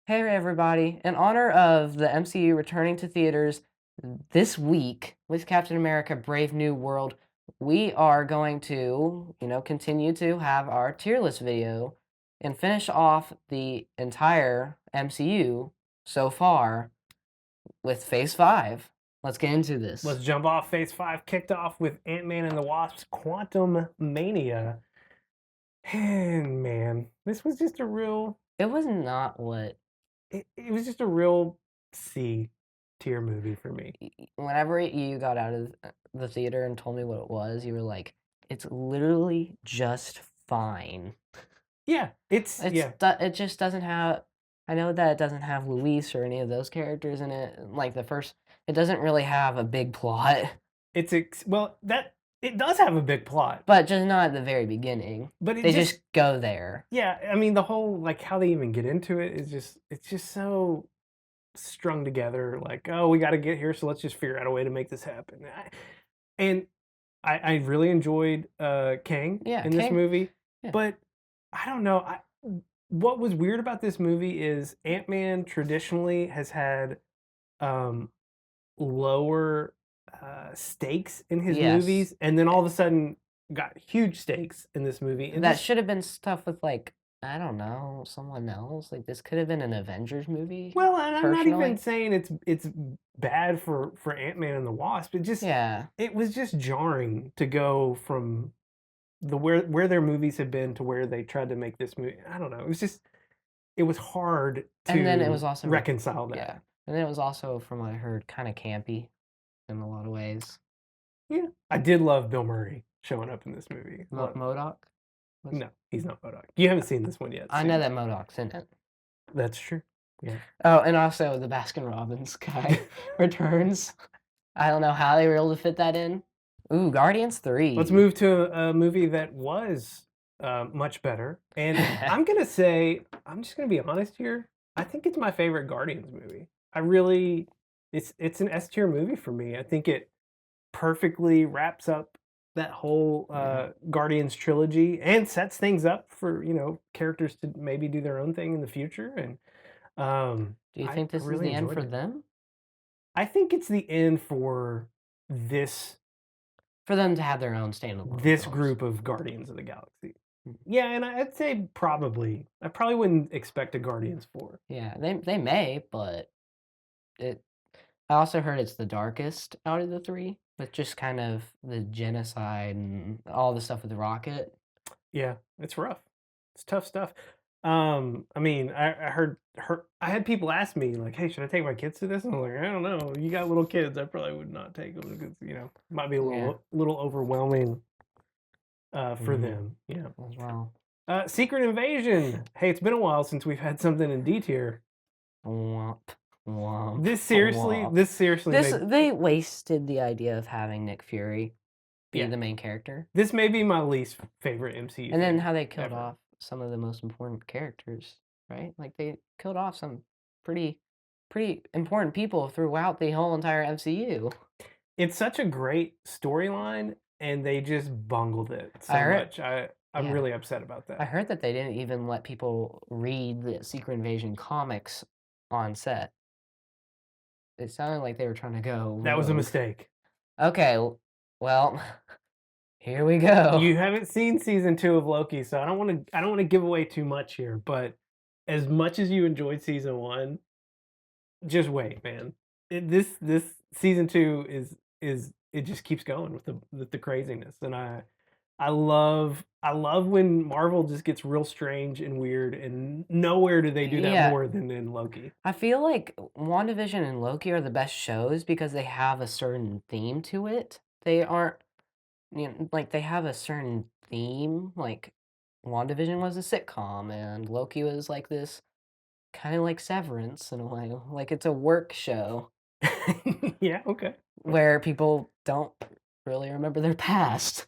Hey everybody, in honor of the MCU returning to theaters this week with Captain America Brave New World, we are going to, continue to have our tier list video and finish off the entire MCU so far with Phase 5. Let's get into this. Let's jump off. Phase 5 kicked off with Ant-Man and the Wasp's Quantumania. And man, this was just a real It was not what, it was just a real C tier movie for me. whenever you got out of the theater and told me what it was, you were like, it's literally just fine. Yeah, It just doesn't have. I know that it doesn't have Luis or any of those characters in it. Like the first, it doesn't really have a big plot, that it does have a big plot, but just not at the very beginning. but They just go there. yeah, I mean the whole like how they even get into it is it's just so strung together. Like, oh, we got to get here, so let's just figure out a way to make this happen. And I really enjoyed Kang Yeah, in this King. movie, Yeah. but I don't know. What was weird about this movie is Ant-Man traditionally has had um, lower stakes in his Yes. movies, and then all of a sudden got huge stakes in this movie. And That should have been stuff with like I don't know someone else. Like this could have been an Avengers movie. well, and I'm not even Personally, saying it's bad for Ant-Man and the Wasp. yeah. It was just jarring to go from the where their movies had been to where they tried to make this movie. I don't know. It was hard And then it to was also reconcile that. yeah. And then it was also, from what I heard, kind of campy in a lot of ways. Yeah, I did love Bill Murray showing up in this movie. MODOK? No, he's not MODOK. You haven't seen this one yet. I know that MODOK's in it. That's true. Yeah. Oh, and also the Baskin Robbins guy returns. I don't know how they were able to fit that in. Ooh, Guardians 3. Let's move to a movie that was much better. And I'm just gonna be honest here. I think it's my favorite Guardians movie. It's an S tier movie for me. I think it perfectly wraps up that whole Guardians trilogy and sets things up for characters to maybe do their own thing in the future. And Do you I think this is really the end enjoyed for it. them? I think it's the end for this For them to have their own standalone this films. group of Guardians of the Galaxy. Mm. Yeah, and I'd say probably. I probably wouldn't expect a Guardians 4. Yeah, they may, but it. I also heard it's the darkest out of the three, with just kind of the genocide and all the stuff with the rocket. Yeah, it's rough. It's tough stuff. I mean, I had people ask me like, "Hey, should I take my kids to this?" And I'm like, "I don't know. You got little kids. I probably would not take them because might be a little overwhelming for them." Yeah. As well. Secret Invasion. Hey, it's been a while since we've had something in D tier. Womp, womp, This seriously, womp. this seriously, They wasted the idea of having Nick Fury be Yeah. the main character. This may be my least favorite MCU. And then thing how they killed ever. off some of the most important characters, right? Like they killed off some pretty important people throughout the whole entire MCU. It's such a great storyline, and they just bungled it so I heard, much. I'm yeah. really upset about I that. heard that they didn't even let people read the Secret Invasion comics on set. It sounded like they were trying to go That was a rogue. mistake. Okay, well, here we go. You haven't seen season 2 of Loki, so I don't want to give away too much here. But as much as you enjoyed season 1, just wait, man. This season 2 is it just keeps going with the craziness, and I love when Marvel just gets real strange and weird, and nowhere do they do that Yeah. more than in Loki. I feel like WandaVision and Loki are the best shows because they have a certain theme to it. They aren't, like they have a certain theme. Like WandaVision was a sitcom, and Loki was like this kind of like Severance in a way. Like it's a work show Yeah, okay. where people don't really remember their past.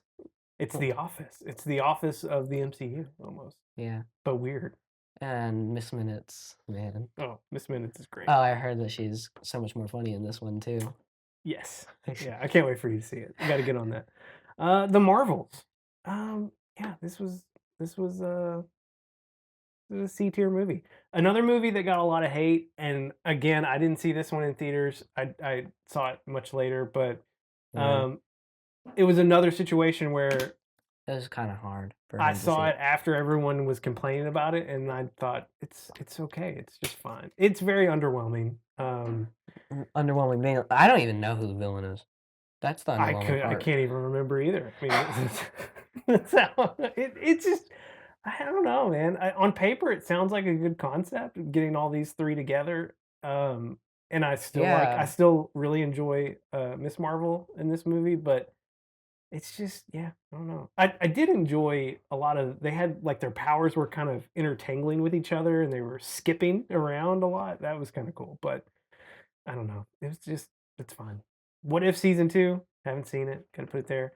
It's The Office. It's The Office of the MCU almost, Yeah, but weird. and Miss Minutes, man. Oh, Miss Minutes is great. Oh, I heard that she's so much more funny in this one too. Yes. Yeah, I can't wait for you to see it. You got to get on that. The Marvels. Yeah, this was a C tier movie. Another movie that got a lot of hate, and again, I didn't see this one in theaters. I saw it much later, but Yeah. um, it was another situation where It was kinda hard for I him to see saw it it. after everyone was complaining about it, and I thought it's okay. It's just fine. It's very underwhelming. Underwhelming being I don't even know who the villain is. That's the underwhelming I part. can't even remember either. I mean, that's how it's just I don't know, man. On paper, it sounds like a good concept, getting all these 3 together, and I Yeah. still really enjoy, Miss Marvel in this movie, but it's just yeah, I don't know. I did enjoy a lot of they had like, their powers were kind of intertangling with each other, and they were skipping around a lot. That was kinda cool, but I don't know. It's fine. What If season 2? Haven't seen it. Gotta put it there.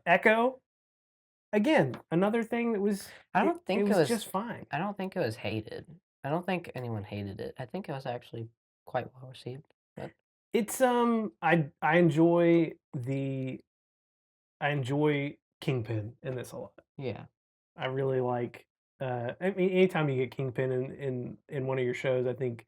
Echo, again, another thing that was I don't it think it was was just fine. I don't think it was hated. I don't think anyone hated it. I think it was actually quite well received, but It's, I enjoy Kingpin in this a lot. yeah, I really like, I mean, anytime you get Kingpin in one of your shows, I think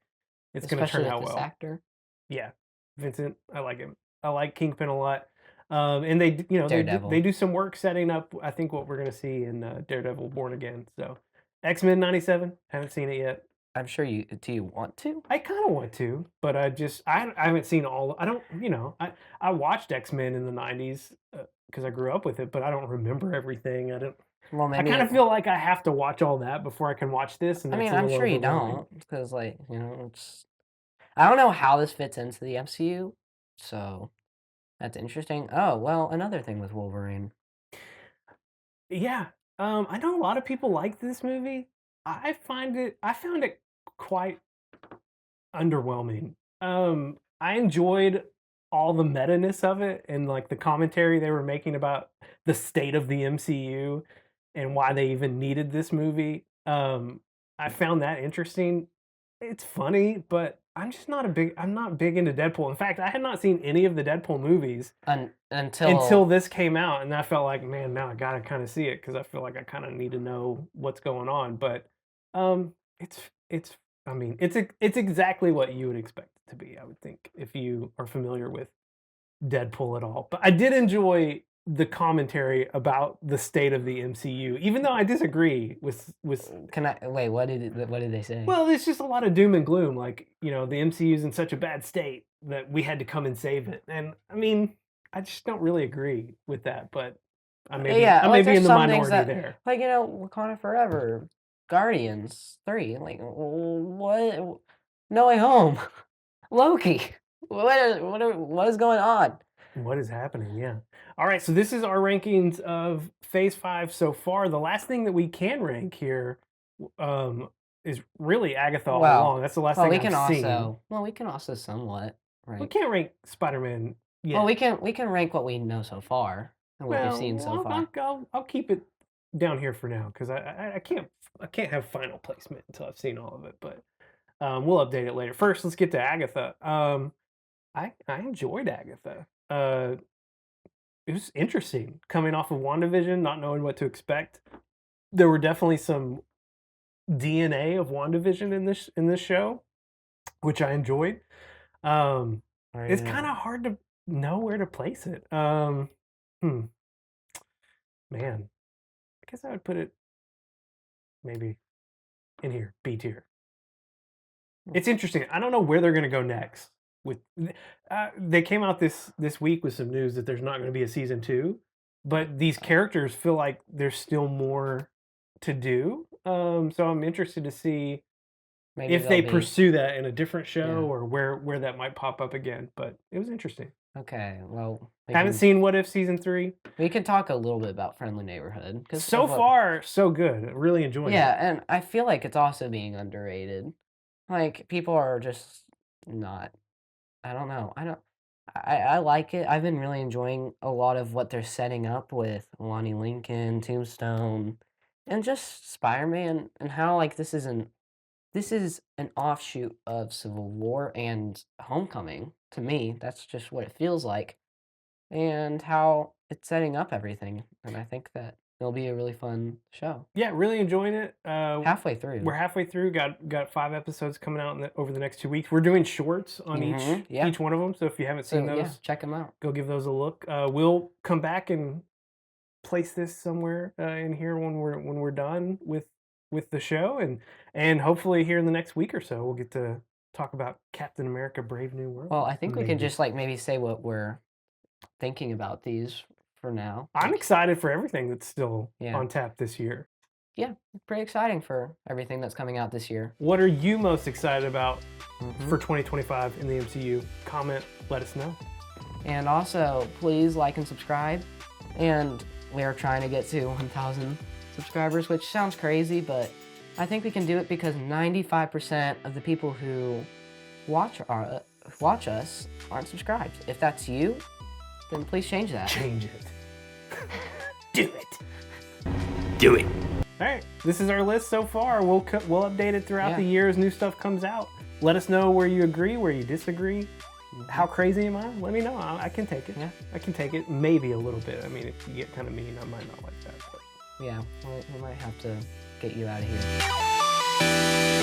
it's gonna especially turn with out this well. actor, Yeah, Vincent, I like him. I like Kingpin a lot. And they Daredevil. do some work setting up, I think, what we're gonna see in, Daredevil: Born Again, so X-Men '97, haven't seen it yet. I'm sure you do you want to? I kinda want to, but I haven't seen all I don't I watched X-Men in the '90s, because I grew up with it, but I don't remember everything. Well, I maybe kinda feel like I have to watch all that before I can watch this, and I that's mean, a I'm little sure you overwhelming. don't because, like, it's I don't know how this fits into the MCU, so that's interesting. Oh, well, another thing with Wolverine. Yeah, I know a lot of people like this movie. I found it quite underwhelming. I enjoyed all the meta-ness of it and, like, the commentary they were making about the state of the MCU and why they even needed this movie. I found that interesting. It's funny, but I'm not big into Deadpool. In fact, I had not seen any of the Deadpool movies until Until this came out, and I felt like, "Man, now I gotta kinda see it because I feel like I kinda need to know what's going on." But, it's I mean, it's exactly what you would expect it to be, I would think, if you are familiar with Deadpool at all. But I did enjoy the commentary about the state of the MCU, even though I disagree with can I wait, what did they say? well, there's just a lot of doom and gloom, like, the MCU's in such a bad state that we had to come and save it, and, I mean, I just don't really agree with that, but Yeah, I may like, be there's in the some things minority that there. like, Wakanda Forever, Guardians 3, like, what No Way Home, Loki, what is going on? What is happening? Yeah. Alright, so this is our rankings of Phase 5 so far. The last thing that we can rank here, w is really Agatha All Along. Well That's the last thing I've seen. we can also somewhat We rank can't rank Spider-Man well, yet. we can rank what we know so far and what we've seen so Well, far. I'll keep it down here for now because I can't have final placement until I've seen all of it. But we'll update it later. First, let's get to Agatha. I enjoyed Agatha. It was interesting coming off of WandaVision, not knowing what to expect. There were definitely some DNA of WandaVision in this show, which I enjoyed. Um, it's kind Right. of hard to know where to place it. Hmm, man, I guess I would put it maybe in here, B tier. It's interesting. I don't know where they're gonna go next with they came out this week with some news that there's not gonna be a season 2, but these Oh, characters feel like there's still more to do. So I'm interested to see maybe if they'll they be pursue that in a different show yeah. or where that might pop up again, but it was interesting. Okay, well, Haven't seen What If season 3. we can talk a little bit about Friendly Neighborhood because So of what far, so good. Really enjoying yeah, it. and I feel like it's also being underrated. Like, people are just not I don't know. I like it. I've been really enjoying a lot of what they're setting up with Lonnie Lincoln, Tombstone, and just Spider-Man and how, like, this is an offshoot of Civil War and Homecoming. To me, that's just what it feels like, and how it's setting up everything, and I think that It'll be a really fun show. Yeah, really enjoying it. Halfway through. We're halfway through. Got 5 episodes coming out over the next 2 weeks. We're doing shorts on each one of them. So if you haven't seen those, yeah, check them out. go give those a look. We'll come back and place this somewhere in here when we're done with the show, and hopefully here in the next week or so we'll get to talk about Captain America: Brave New World. Well, I think we can just like maybe say what we're thinking about these for now. I'm excited for everything that's still Yeah. on tap this year. Yeah, pretty exciting for everything that's coming out this year. What are you most excited about for 2025 in the MCU? Comment, let us know. And also, please like and subscribe. And we are trying to get to 1,000 subscribers, which sounds crazy, but I think we can do it because 95% of the people who watch us aren't subscribed. If that's you, then please change that. Change it. Do it. Do it. All right, this is our list so far. We'll update it throughout the year as new stuff comes out. Let us know where you agree, where you disagree. How crazy am I? Let me know. I can take it. Yeah. I can take it. Maybe a little bit. I mean, if you get kind of mean, I might not like that. But. Yeah, we might have to get you out of here.